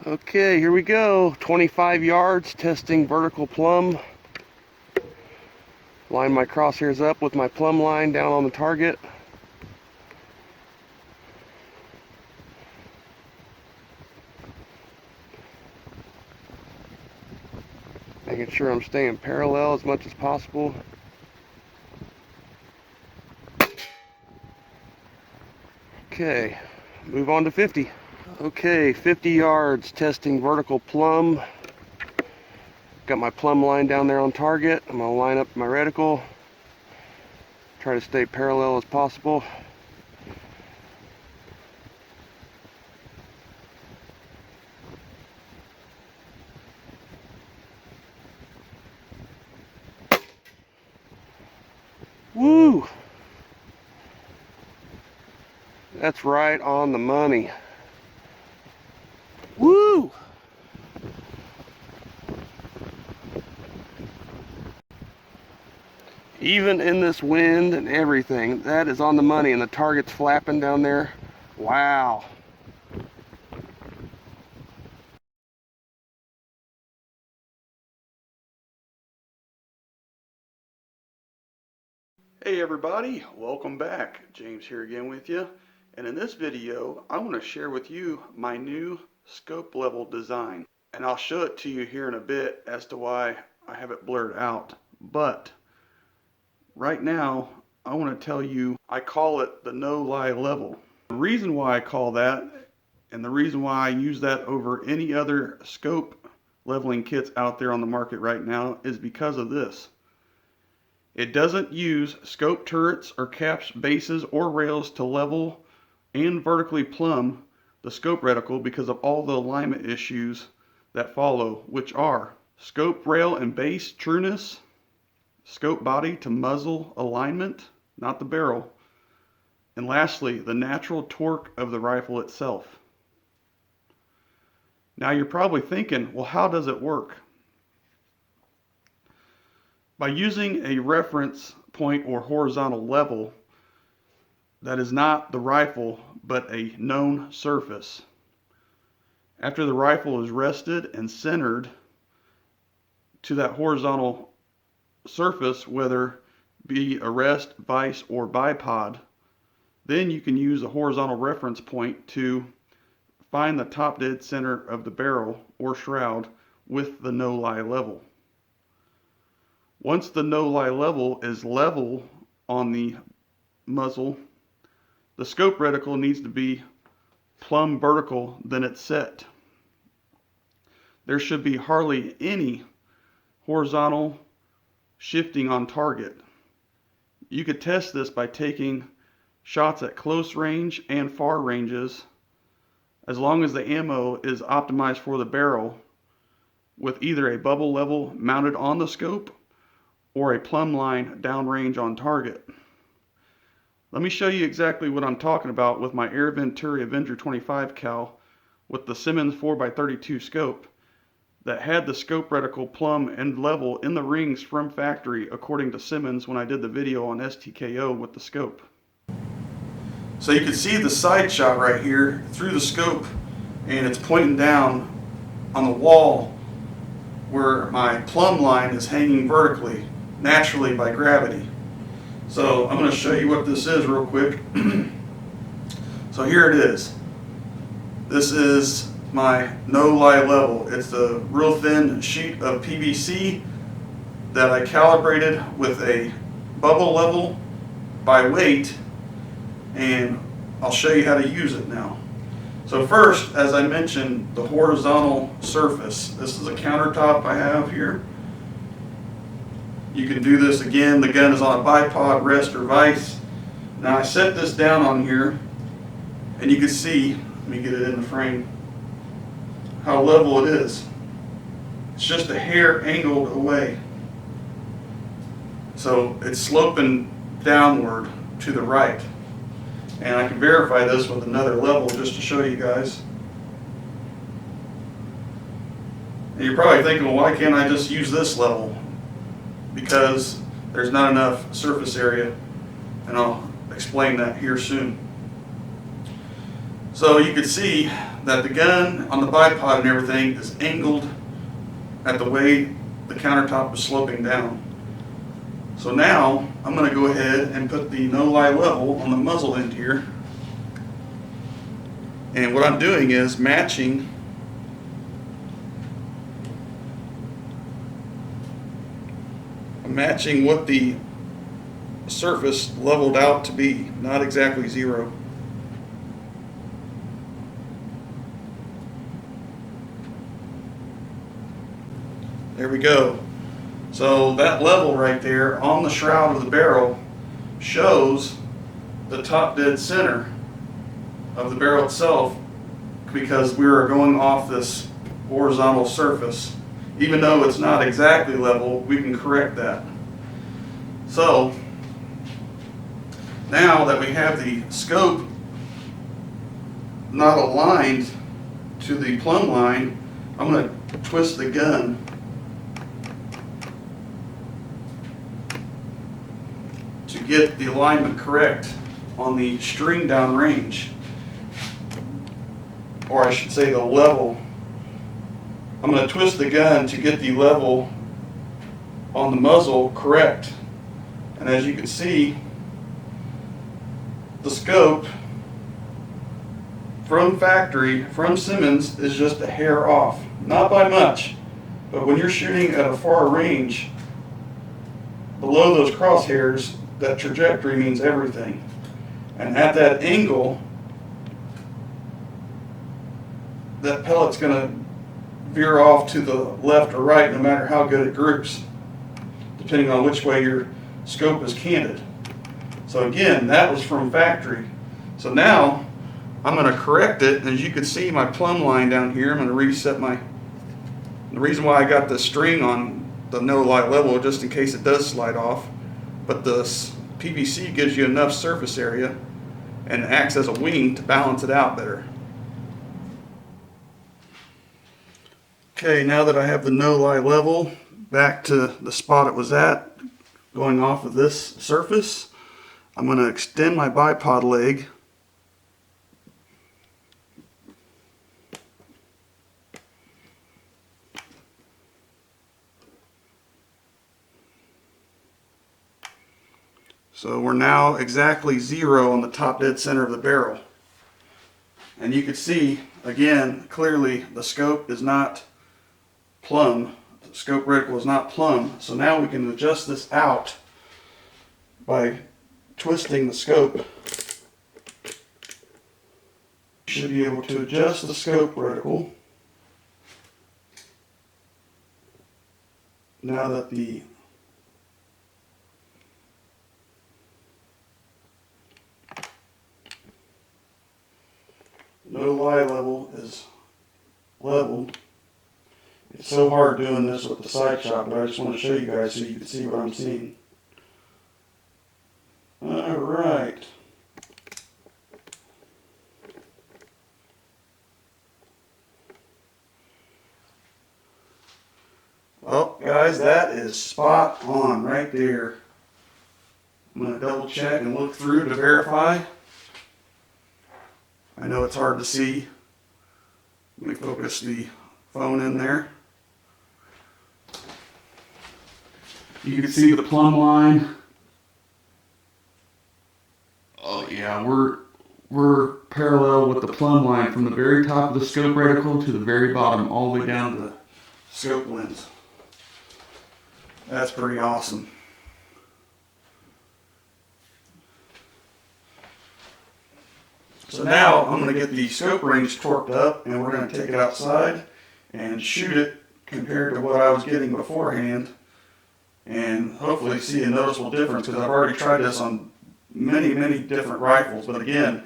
Okay, here we go. 25 yards, testing vertical plumb. Line my crosshairs up with my plumb line down on the target. Making sure I'm staying parallel as much as possible. Okay, move on to 50. Okay, 50 yards, testing vertical plumb. Got my plumb line down there on target. I'm gonna line up my reticle. Try to stay parallel as possible. Woo! That's right on the money. Woo! Even in this wind and everything, that is on the money, and the target's flapping down there. Wow. Hey everybody, welcome back. James here again with you. And in this video, I want to share with you my new scope level design. And I'll show it to you here in a bit as to why I have it blurred out. But right now, I want to tell you, I call it the no-lie level. The reason why I call that, and the reason why I use that over any other scope leveling kits out there on the market right now, is because of this. It doesn't use scope turrets or caps, bases, or rails to level and vertically plumb the scope reticle because of all the alignment issues that follow, which are scope rail and base trueness, scope body to muzzle alignment, not the barrel, and lastly, the natural torque of the rifle itself. Now you're probably thinking, well, how does it work? By using a reference point or horizontal level that is not the rifle but a known surface. After the rifle is rested and centered to that horizontal surface, whether be a rest, vise, or bipod, then you can use a horizontal reference point to find the top dead center of the barrel or shroud with the no-lie level. Once the no-lie level is level on the muzzle, the scope reticle needs to be plumb vertical, then it's set. There should be hardly any horizontal shifting on target. You could test this by taking shots at close range and far ranges, as long as the ammo is optimized for the barrel, with either a bubble level mounted on the scope or a plumb line downrange on target. Let me show you exactly what I'm talking about with my Air Venturi Avenger 25 cal with the Simmons 4x32 scope that had the scope reticle plumb and level in the rings from factory according to Simmons when I did the video on STKO with the scope. So you can see the side shot right here through the scope, and it's pointing down on the wall where my plumb line is hanging vertically, naturally by gravity. So I'm going to show you what this is real quick. So here it is. This is my no-lie level. It's a real thin sheet of PVC that I calibrated with a bubble level by weight, and I'll show you how to use it now. So first, as I mentioned, the horizontal surface. This is a countertop I have here. You can do this again. The gun is on a bipod, rest, or vise. Now I set this down on here, and you can see, let me get it in the frame, how level it is. It's just a hair angled away. So it's sloping downward to the right. And I can verify this with another level just to show you guys. And you're probably thinking, well, why can't I just use this level? Because there's not enough surface area, and I'll explain that here soon. So you can see that the gun on the bipod and everything is angled at the way the countertop is sloping down. So now I'm going to go ahead and put the no-lie level on the muzzle end here. And what I'm doing is matching what the surface leveled out to be, not exactly zero. There we go. So that level right there on the shroud of the barrel shows the top dead center of the barrel itself, because we are going off this horizontal surface. Even though it's not exactly level, we can correct that. So now that we have the scope not aligned to the plumb line, I'm going to twist the gun to get the alignment correct on the string downrange, or I should say the level. I'm going to twist the gun to get the level on the muzzle correct. And as you can see, the scope from factory, from Simmons, is just a hair off. Not by much, but when you're shooting at a far range, below those crosshairs, that trajectory means everything. And at that angle, that pellet's going to veer off to the left or right no matter how good it groups, depending on which way your scope is canted. So again, that was from factory. So now I'm going to correct it. As you can see, my plumb line down here, I'm going to reset the reason why I got the string on the no light level, just in case it does slide off, but the PVC gives you enough surface area and acts as a wing to balance it out better. Okay, now that I have the no-lie level back to the spot it was at, going off of this surface, I'm going to extend my bipod leg so we're now exactly zero on the top dead center of the barrel. And you can see, again, clearly the scope is not plumb. The scope reticle is not plumb. So now we can adjust this out by twisting the scope. You should be able to adjust the scope reticle now that the no-lie level is leveled. It's so hard doing this with the side shot, but I just want to show you guys so you can see what I'm seeing. Alright. Well, guys, that is spot on right there. I'm going to double check and look through to verify. I know it's hard to see. Let me focus the phone in there. You can see the plumb line. Oh yeah, we're parallel with the plumb line from the very top of the scope reticle to the very bottom, all the way down to the scope lens. That's pretty awesome. So now I'm going to get the scope range torqued up, and we're going to take it outside and shoot it compared to what I was getting beforehand, and hopefully see a noticeable difference, because I've already tried this on many different rifles. But again,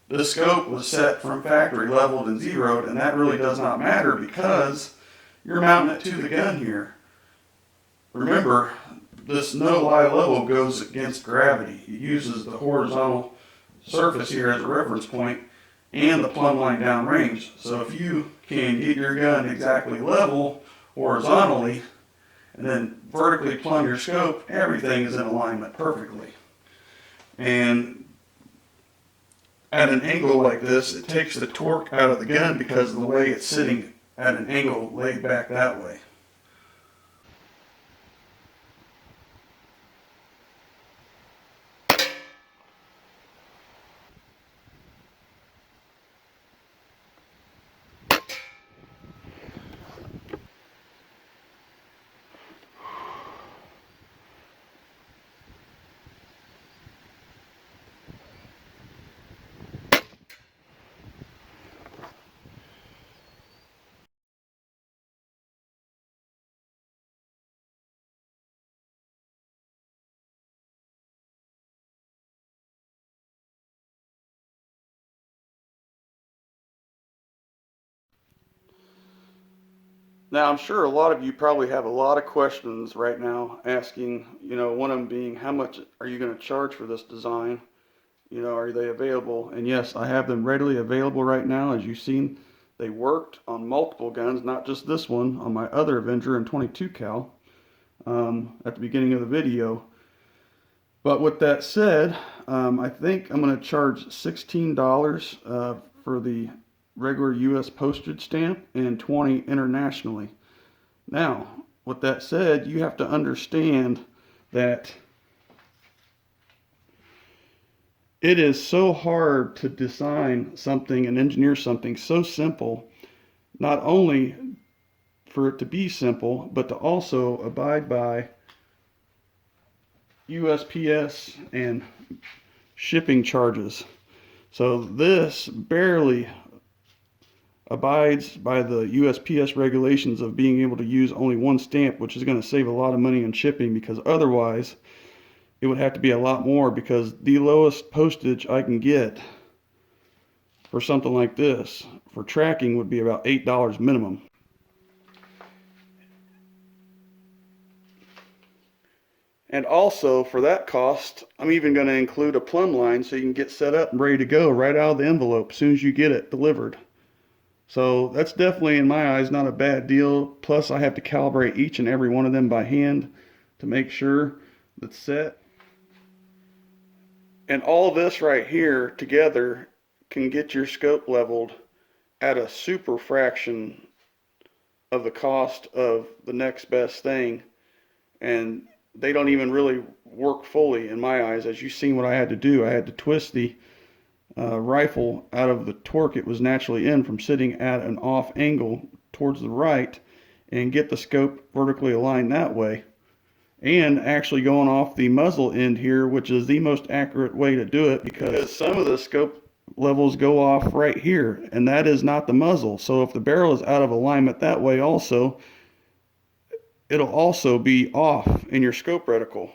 the scope was set from factory, leveled and zeroed, and that really does not matter because you're mounting it to the gun here. Remember, this no-lie level goes against gravity. It uses the horizontal surface here as a reference point and the plumb line downrange. So if you can get your gun exactly level horizontally and then vertically plumb your scope, everything is in alignment perfectly. And at an angle like this, it takes the torque out of the gun because of the way it's sitting at an angle laid back that way. Now, I'm sure a lot of you probably have a lot of questions right now asking, one of them being, how much are you going to charge for this design? Are they available? And yes, I have them readily available right now. As you've seen, they worked on multiple guns, not just this one, on my other Avenger in 22 cal at the beginning of the video. But with that said, I think I'm going to charge $16 for the regular U.S. postage stamp and $20 internationally. Now, with that said, you have to understand that it is so hard to design something and engineer something so simple, not only for it to be simple, but to also abide by USPS and shipping charges. So this barely abides by the USPS regulations of being able to use only one stamp, which is going to save a lot of money on shipping, because otherwise it would have to be a lot more, because the lowest postage I can get for something like this for tracking would be about $8 minimum. And also, for that cost, I'm even going to include a plumb line so you can get set up and ready to go right out of the envelope as soon as you get it delivered. So that's definitely, in my eyes, not a bad deal. Plus, I have to calibrate each and every one of them by hand to make sure that's set. And all this right here together can get your scope leveled at a super fraction of the cost of the next best thing. And they don't even really work fully in my eyes. As you've seen what I had to do, I had to twist the rifle out of the torque it was naturally in from sitting at an off angle towards the right and get the scope vertically aligned that way. And actually going off the muzzle end here, which is the most accurate way to do it, because some of the scope levels go off right here, and that is not the muzzle. So if the barrel is out of alignment that way also, it'll also be off in your scope reticle.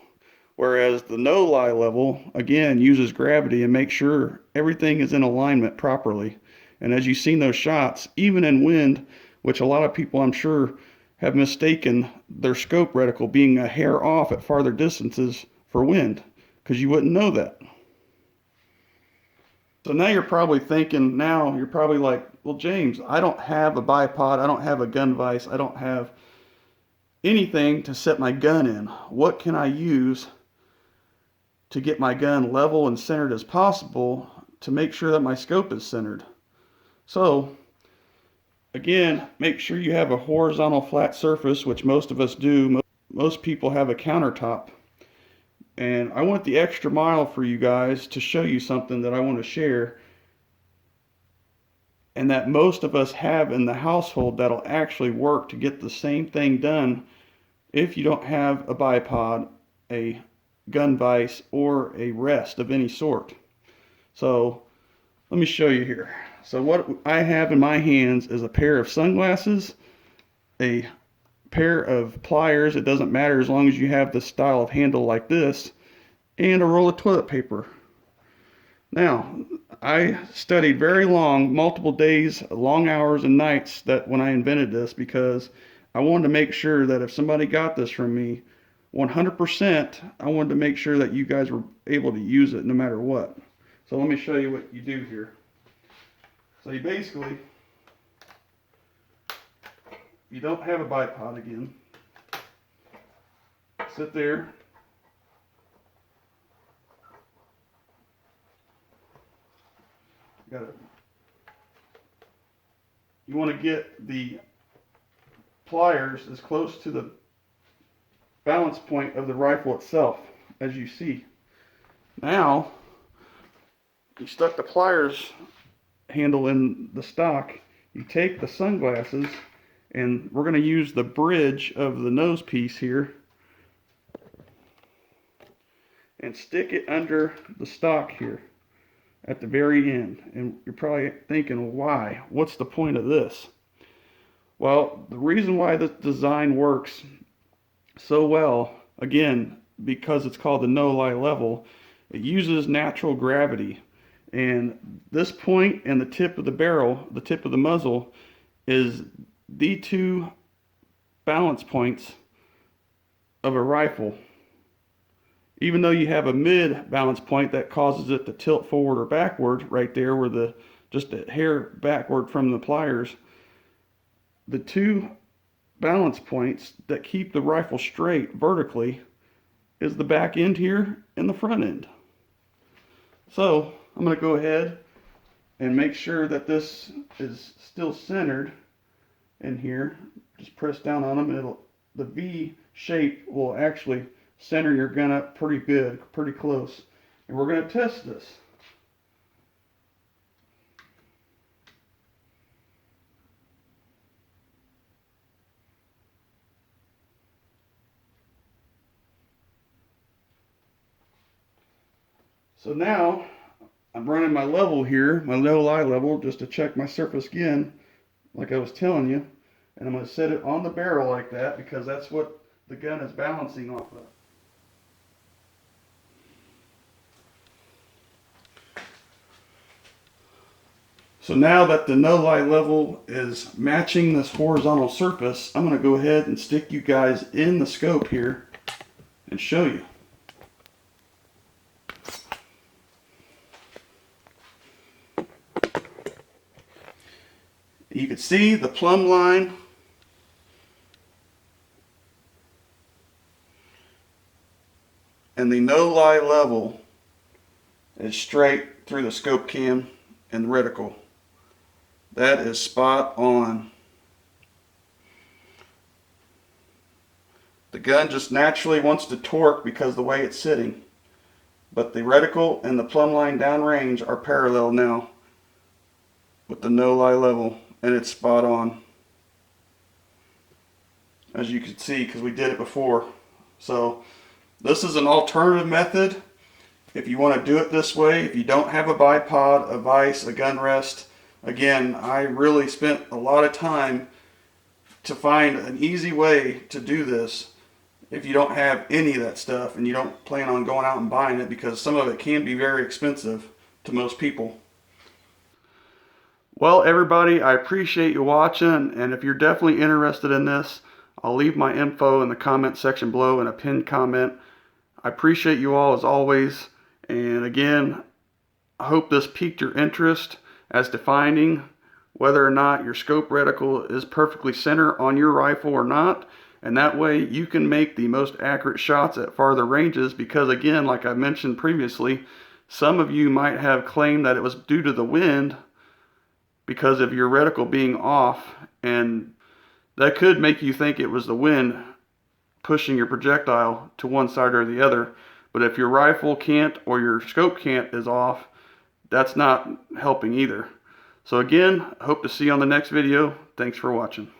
Whereas the no-lie level, again, uses gravity and makes sure everything is in alignment properly. And as you've seen those shots, even in wind, which a lot of people I'm sure have mistaken their scope reticle being a hair off at farther distances for wind, because you wouldn't know that. So now you're probably thinking, you're probably like, well, James, I don't have a bipod, I don't have a gun vise, I don't have anything to set my gun in. What can I use to get my gun level and centered as possible to make sure that my scope is centered? So again, make sure you have a horizontal flat surface, which most of us do. Most people have a countertop. And I went the extra mile for you guys to show you something that I want to share, and that most of us have in the household that'll actually work to get the same thing done if you don't have a bipod, a gun vise, or a rest of any sort. So let me show you here. So what I have in my hands is a pair of sunglasses, a pair of pliers, it doesn't matter as long as you have the style of handle like this, and a roll of toilet paper. Now, I studied very long, multiple days, long hours and nights that when I invented this, because I wanted to make sure that if somebody got this from me, 100%, I wanted to make sure that you guys were able to use it no matter what. So let me show you what you do here. So you basically, you don't have a bipod again. Sit there. You want to get the pliers as close to the balance point of the rifle itself as you see. Now, you stuck the pliers handle in the stock. You take the sunglasses, and we're going to use the bridge of the nose piece here and stick it under the stock here at the very end. And you're probably thinking, why? What's the point of this? Well, the reason why this design works so well, again, because it's called the no-lie level, it uses natural gravity. And this point and the tip of the barrel, the tip of the muzzle, is the two balance points of a rifle. Even though you have a mid balance point that causes it to tilt forward or backward, right there where just a hair backward from the pliers, the two balance points that keep the rifle straight vertically is the back end here and the front end. So I'm going to go ahead and make sure that this is still centered in here. Just press down on them. The V shape will actually center your gun up pretty good, pretty close. And we're going to test this. So now I'm running my level here, my no-lie level, just to check my surface again, like I was telling you. And I'm going to set it on the barrel like that because that's what the gun is balancing off of. So now that the no-lie level is matching this horizontal surface, I'm going to go ahead and stick you guys in the scope here and show you. You can see the plumb line and the no-lie level is straight through the scope cam and the reticle. That is spot on. The gun just naturally wants to torque because of the way it's sitting. But the reticle and the plumb line downrange are parallel now with the no-lie level, and it's spot on. As you can see, because we did it before. So this is an alternative method. If you want to do it this way, if you don't have a bipod, a vise, a gun rest, again, I really spent a lot of time to find an easy way to do this if you don't have any of that stuff and you don't plan on going out and buying it, because some of it can be very expensive to most people. Well, everybody, I appreciate you watching, and if you're definitely interested in this, I'll leave my info in the comment section below in a pinned comment. I appreciate you all as always, and again, I hope this piqued your interest as to finding whether or not your scope reticle is perfectly centered on your rifle or not, and that way you can make the most accurate shots at farther ranges, because again, like I mentioned previously, some of you might have claimed that it was due to the wind because of your reticle being off, and that could make you think it was the wind pushing your projectile to one side or the other. But if your rifle cant or your scope cant is off, that's not helping either. So again, I hope to see you on the next video. Thanks for watching.